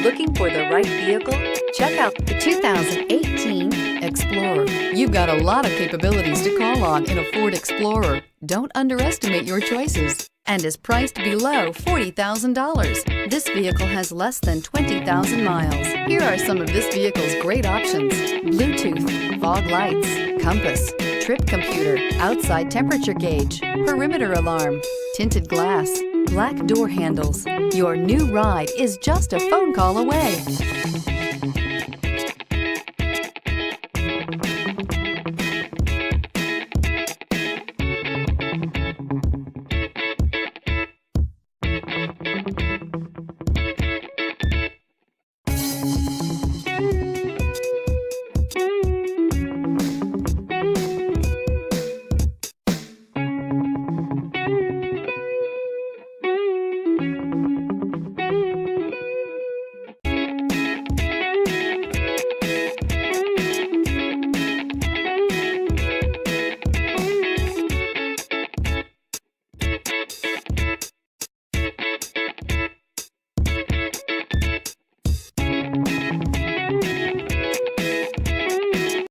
Looking for the right vehicle? Check out the 2018 Explorer. You've got a lot of capabilities to call on in a Ford Explorer. Don't underestimate your choices, and is priced below $40,000. This vehicle has less than 20,000 miles. Here are some of this vehicle's great options: Bluetooth, fog lights, compass, trip computer, outside temperature gauge, perimeter alarm, tinted glass, black door handles. Your new ride is just a phone call away.